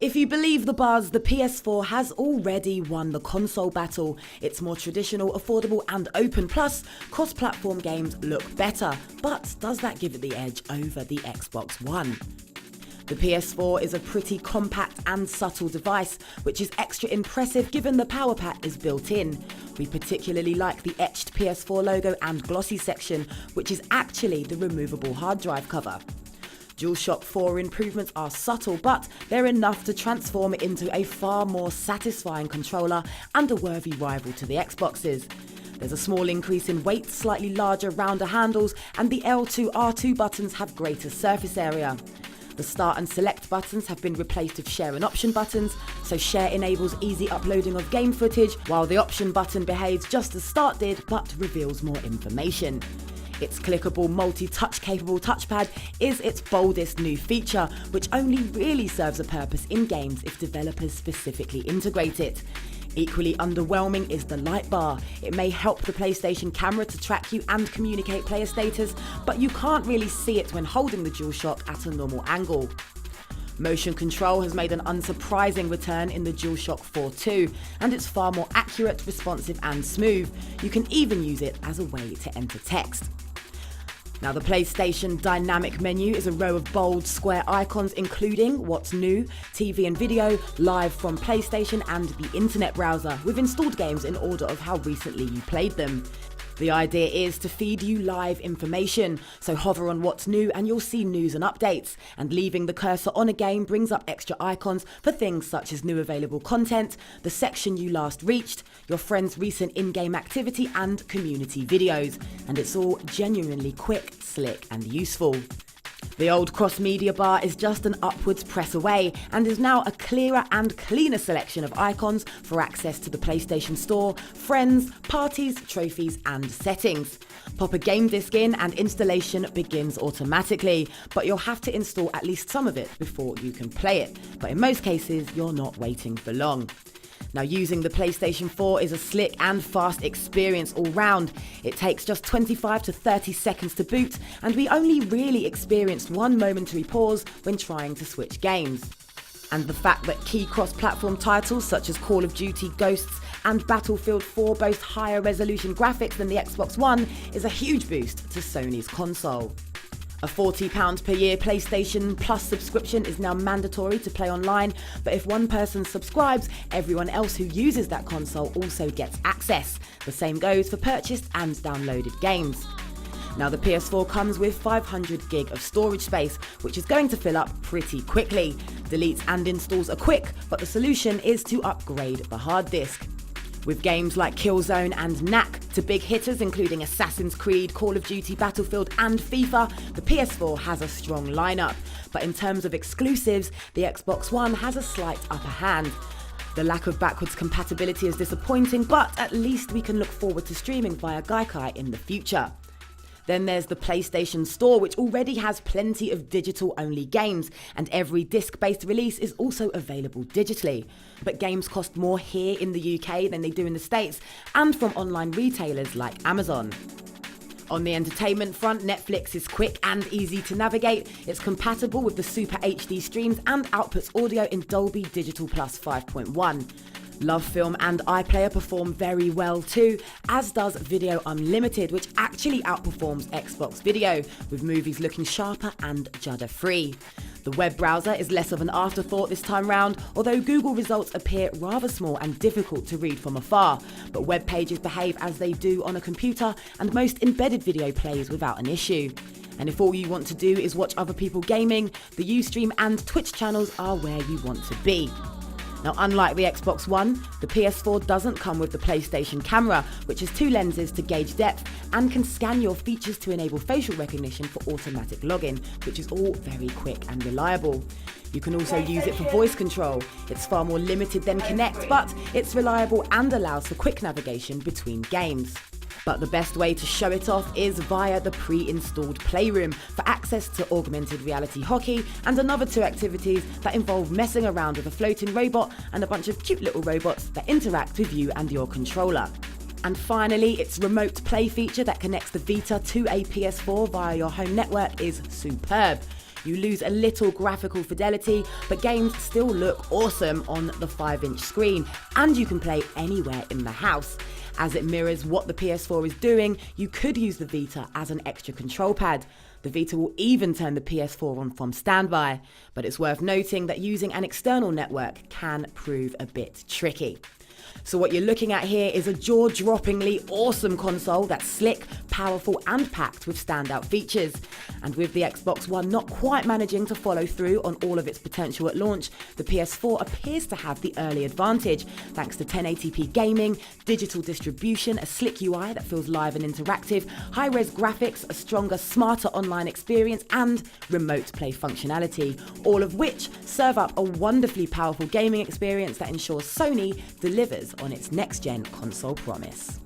If you believe the buzz, the PS4 has already won the console battle. It's more traditional, affordable and open, plus cross-platform games look better. But does that give it the edge over the Xbox One? The PS4 is a pretty compact and subtle device, which is extra impressive given the power pack is built in. We particularly like the etched PS4 logo and glossy section, which is actually the removable hard drive cover. DualShock 4 improvements are subtle, but they're enough to transform it into a far more satisfying controller and a worthy rival to the Xboxes. There's a small increase in weight, slightly larger, rounder handles, and the L2, R2 buttons have greater surface area. The Start and Select buttons have been replaced with Share and Option buttons, so Share enables easy uploading of game footage, while the Option button behaves just as Start did, but reveals more information. Its clickable, multi-touch capable touchpad is its boldest new feature, which only really serves a purpose in games if developers specifically integrate it. Equally underwhelming is the light bar. It may help the PlayStation camera to track you and communicate player status, but you can't really see it when holding the DualShock at a normal angle. Motion control has made an unsurprising return in the DualShock 4 2, and it's far more accurate, responsive and smooth. You can even use it as a way to enter text. Now, the PlayStation Dynamic Menu is a row of bold, square icons including What's New, TV and Video, Live from PlayStation and the Internet Browser, with installed games in order of how recently you played them. The idea is to feed you live information, so hover on What's New and you'll see news and updates, and leaving the cursor on a game brings up extra icons for things such as new available content, the section you last reached, your friend's recent in-game activity and community videos, and it's all genuinely quick, slick and useful. The old cross-media bar is just an upwards press away and is now a clearer and cleaner selection of icons for access to the PlayStation Store, friends, parties, trophies and settings. Pop a game disc in and installation begins automatically, but you'll have to install at least some of it before you can play it. But in most cases, you're not waiting for long. Now, using the PlayStation 4 is a slick and fast experience all round. It takes just 25 to 30 seconds to boot, and we only really experienced one momentary pause when trying to switch games. And the fact that key cross-platform titles such as Call of Duty, Ghosts and Battlefield 4 boast higher resolution graphics than the Xbox One is a huge boost to Sony's console. A £40 per year PlayStation Plus subscription is now mandatory to play online, but if one person subscribes, everyone else who uses that console also gets access. The same goes for purchased and downloaded games. Now, the PS4 comes with 500 gig of storage space, which is going to fill up pretty quickly. Deletes and installs are quick, but the solution is to upgrade the hard disk. With games like Killzone and Knack to big hitters including Assassin's Creed, Call of Duty, Battlefield and FIFA, the PS4 has a strong lineup. But in terms of exclusives, the Xbox One has a slight upper hand. The lack of backwards compatibility is disappointing, but at least we can look forward to streaming via Gaikai in the future. Then there's the PlayStation Store, which already has plenty of digital-only games, and every disc-based release is also available digitally. But games cost more here in the UK than they do in the States, and from online retailers like Amazon. On the entertainment front, Netflix is quick and easy to navigate. It's compatible with the Super HD streams and outputs audio in Dolby Digital Plus 5.1. Love Film and iPlayer perform very well too, as does Video Unlimited, which actually outperforms Xbox Video, with movies looking sharper and judder-free. The web browser is less of an afterthought this time round, although Google results appear rather small and difficult to read from afar. But web pages behave as they do on a computer, and most embedded video plays without an issue. And if all you want to do is watch other people gaming, the Ustream and Twitch channels are where you want to be. Now, unlike the Xbox One, the PS4 doesn't come with the PlayStation camera, which has two lenses to gauge depth and can scan your features to enable facial recognition for automatic login, which is all very quick and reliable. You can also use it for voice control. It's far more limited than Kinect, but it's reliable and allows for quick navigation between games. But the best way to show it off is via the pre-installed Playroom for access to augmented reality hockey and another two activities that involve messing around with a floating robot and a bunch of cute little robots that interact with you and your controller. And finally, its remote play feature that connects the Vita to a PS4 via your home network is superb. You lose a little graphical fidelity, but games still look awesome on the 5-inch screen, and you can play anywhere in the house. As it mirrors what the PS4 is doing, you could use the Vita as an extra control pad. The Vita will even turn the PS4 on from standby, but it's worth noting that using an external network can prove a bit tricky. So what you're looking at here is a jaw-droppingly awesome console that's slick, powerful and packed with standout features. And with the Xbox One not quite managing to follow through on all of its potential at launch, the PS4 appears to have the early advantage thanks to 1080p gaming, digital distribution, a slick UI that feels live and interactive, high-res graphics, a stronger, smarter online experience and remote play functionality, all of which serve up a wonderfully powerful gaming experience that ensures Sony delivers on its next-gen console promise.